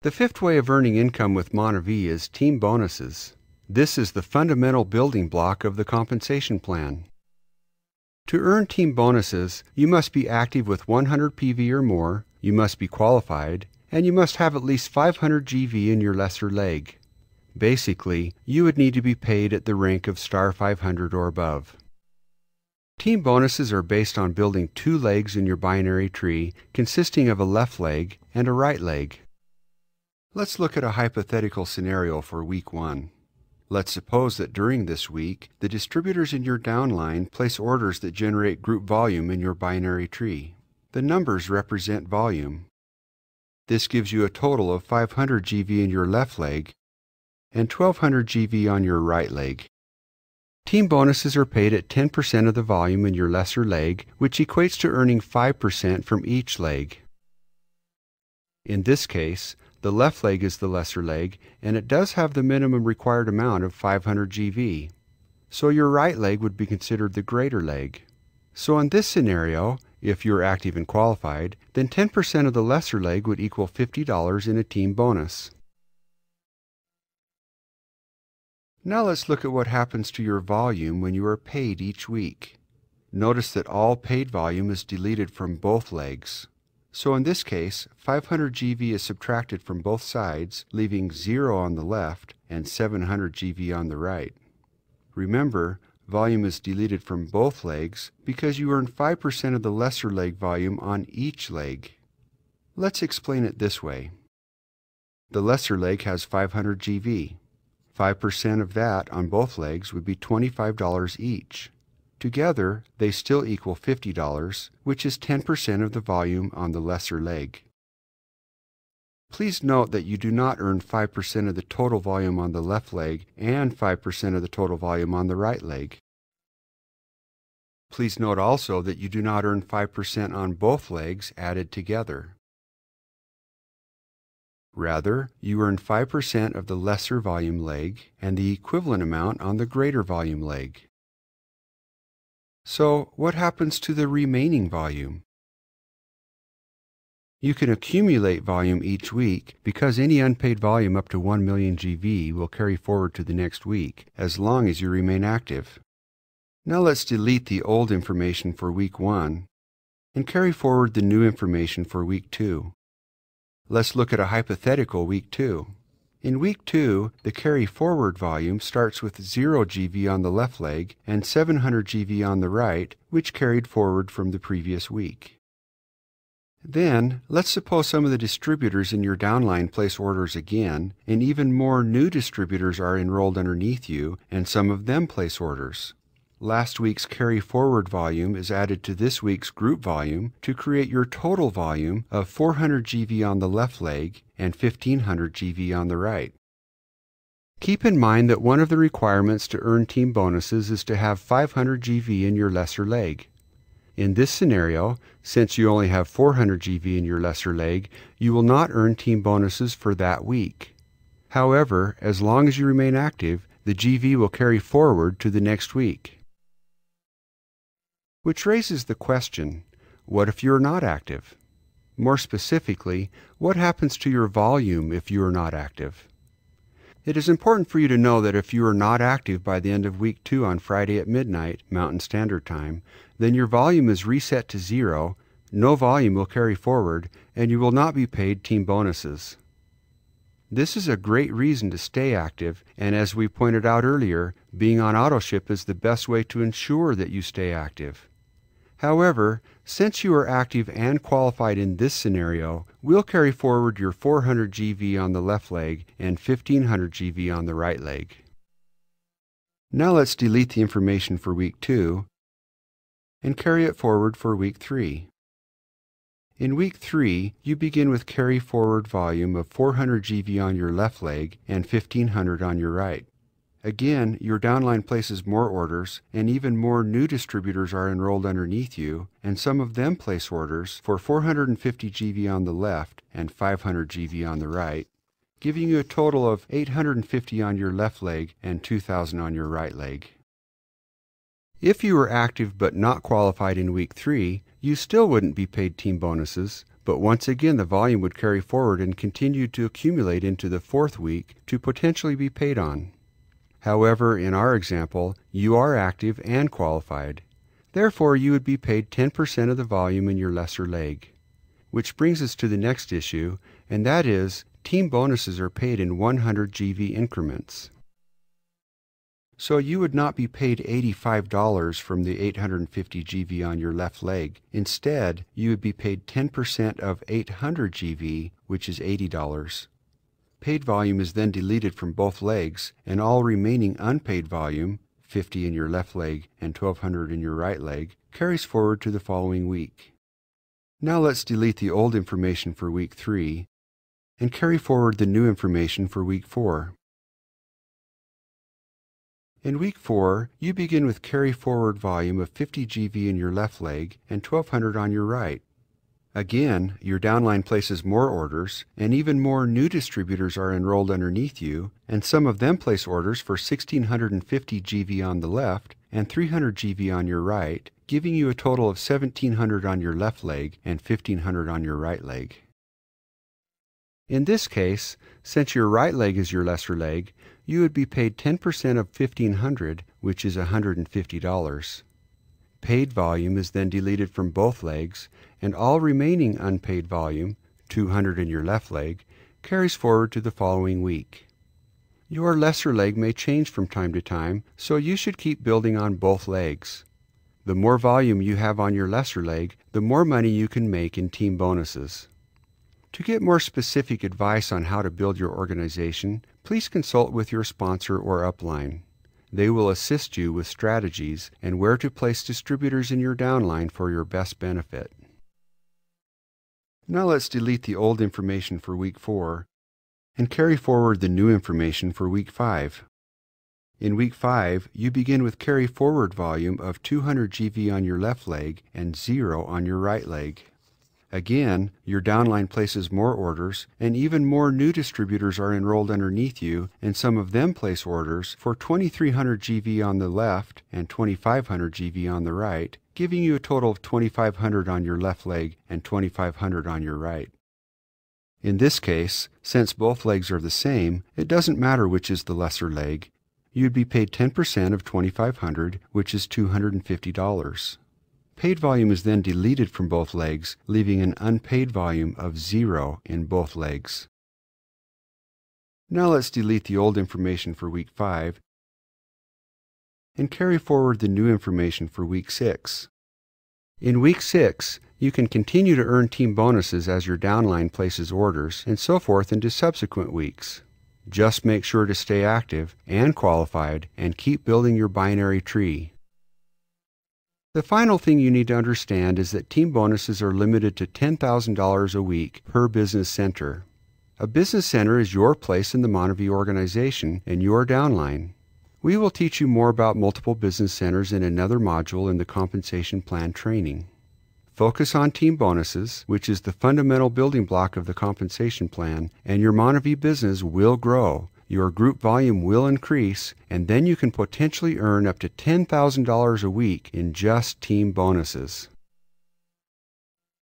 The fifth way of earning income with Monavie is team bonuses. This is the fundamental building block of the compensation plan. To earn team bonuses, you must be active with 100 PV or more, you must be qualified, and you must have at least 500 GV in your lesser leg. Basically, you would need to be paid at the rank of star 500 or above. Team bonuses are based on building two legs in your binary tree consisting of a left leg and a right leg. Let's look at a hypothetical scenario for week 1. Let's suppose that during this week, the distributors in your downline place orders that generate group volume in your binary tree. The numbers represent volume. This gives you a total of 500 GV in your left leg and 1200 GV on your right leg. Team bonuses are paid at 10% of the volume in your lesser leg, which equates to earning 5% from each leg. In this case, the left leg is the lesser leg, and it does have the minimum required amount of 500 GV. So your right leg would be considered the greater leg. So in this scenario, if you're active and qualified, then 10% of the lesser leg would equal $50 in a team bonus. Now let's look at what happens to your volume when you are paid each week. Notice that all paid volume is deleted from both legs. So in this case, 500 GV is subtracted from both sides, leaving 0 on the left and 700 GV on the right. Remember, volume is deleted from both legs because you earn 5% of the lesser leg volume on each leg. Let's explain it this way. The lesser leg has 500 GV. 5% of that on both legs would be $25 each. Together, they still equal $50, which is 10% of the volume on the lesser leg. Please note that you do not earn 5% of the total volume on the left leg and 5% of the total volume on the right leg. Please note also that you do not earn 5% on both legs added together. Rather, you earn 5% of the lesser volume leg and the equivalent amount on the greater volume leg. So, what happens to the remaining volume? You can accumulate volume each week because any unpaid volume up to 1 million GV will carry forward to the next week as long as you remain active. Now let's delete the old information for week 1 and carry forward the new information for week 2. Let's look at a hypothetical week 2. In week 2, the carry forward volume starts with 0 GV on the left leg and 700 GV on the right, which carried forward from the previous week. Then, let's suppose some of the distributors in your downline place orders again, and even more new distributors are enrolled underneath you, and some of them place orders. Last week's carry forward volume is added to this week's group volume to create your total volume of 400 GV on the left leg and 1500 GV on the right. Keep in mind that one of the requirements to earn team bonuses is to have 500 GV in your lesser leg. In this scenario, since you only have 400 GV in your lesser leg, you will not earn team bonuses for that week. However, as long as you remain active, the GV will carry forward to the next week. Which raises the question, what if you are not active? More specifically, what happens to your volume if you are not active? It is important for you to know that if you are not active by the end of week 2 on Friday at midnight, Mountain Standard Time, then your volume is reset to 0, no volume will carry forward, and you will not be paid team bonuses. This is a great reason to stay active, and as we pointed out earlier, being on AutoShip is the best way to ensure that you stay active. However, since you are active and qualified in this scenario, we'll carry forward your 400 GV on the left leg and 1500 GV on the right leg. Now let's delete the information for week 2 and carry it forward for week 3. In week 3, you begin with carry forward volume of 400 GV on your left leg and 1500 on your right. Again, your downline places more orders, and even more new distributors are enrolled underneath you, and some of them place orders for 450 GV on the left and 500 GV on the right, giving you a total of 850 on your left leg and 2,000 on your right leg. If you were active but not qualified in week 3, you still wouldn't be paid team bonuses, but once again the volume would carry forward and continue to accumulate into the fourth week to potentially be paid on. However, in our example, you are active and qualified. Therefore, you would be paid 10% of the volume in your lesser leg. Which brings us to the next issue, and that is, team bonuses are paid in 100 GV increments. So you would not be paid $85 from the 850 GV on your left leg. Instead, you would be paid 10% of 800 GV, which is $80. Paid volume is then deleted from both legs, and all remaining unpaid volume, 50 in your left leg and 1200 in your right leg, carries forward to the following week. Now let's delete the old information for week 3 and carry forward the new information for week 4. In week 4, you begin with carry forward volume of 50 GV in your left leg and 1200 on your right. Again, your downline places more orders, and even more new distributors are enrolled underneath you, and some of them place orders for 1650 GV on the left and 300 GV on your right, giving you a total of 1700 on your left leg and 1500 on your right leg. In this case, since your right leg is your lesser leg, you would be paid 10% of 1500, which is $150. Paid volume is then deleted from both legs, and all remaining unpaid volume, 200 in your left leg, carries forward to the following week. Your lesser leg may change from time to time, so you should keep building on both legs. The more volume you have on your lesser leg, the more money you can make in team bonuses. To get more specific advice on how to build your organization, please consult with your sponsor or upline. They will assist you with strategies and where to place distributors in your downline for your best benefit. Now let's delete the old information for week 4 and carry forward the new information for week 5. In week 5, you begin with carry forward volume of 200 GV on your left leg and 0 on your right leg. Again, your downline places more orders, and even more new distributors are enrolled underneath you, and some of them place orders for 2300 GV on the left and 2500 GV on the right, giving you a total of 2500 on your left leg and 2500 on your right. In this case, since both legs are the same, it doesn't matter which is the lesser leg. You'd be paid 10% of 2500, which is $250. Paid volume is then deleted from both legs, leaving an unpaid volume of 0 in both legs. Now let's delete the old information for week 5 and carry forward the new information for week 6. In week 6, you can continue to earn team bonuses as your downline places orders and so forth into subsequent weeks. Just make sure to stay active and qualified and keep building your binary tree. The final thing you need to understand is that team bonuses are limited to $10,000 a week per business center. A business center is your place in the Monavie organization and your downline. We will teach you more about multiple business centers in another module in the compensation plan training. Focus on team bonuses, which is the fundamental building block of the compensation plan, and your Monavie business will grow. Your group volume will increase, and then you can potentially earn up to $10,000 a week in just team bonuses.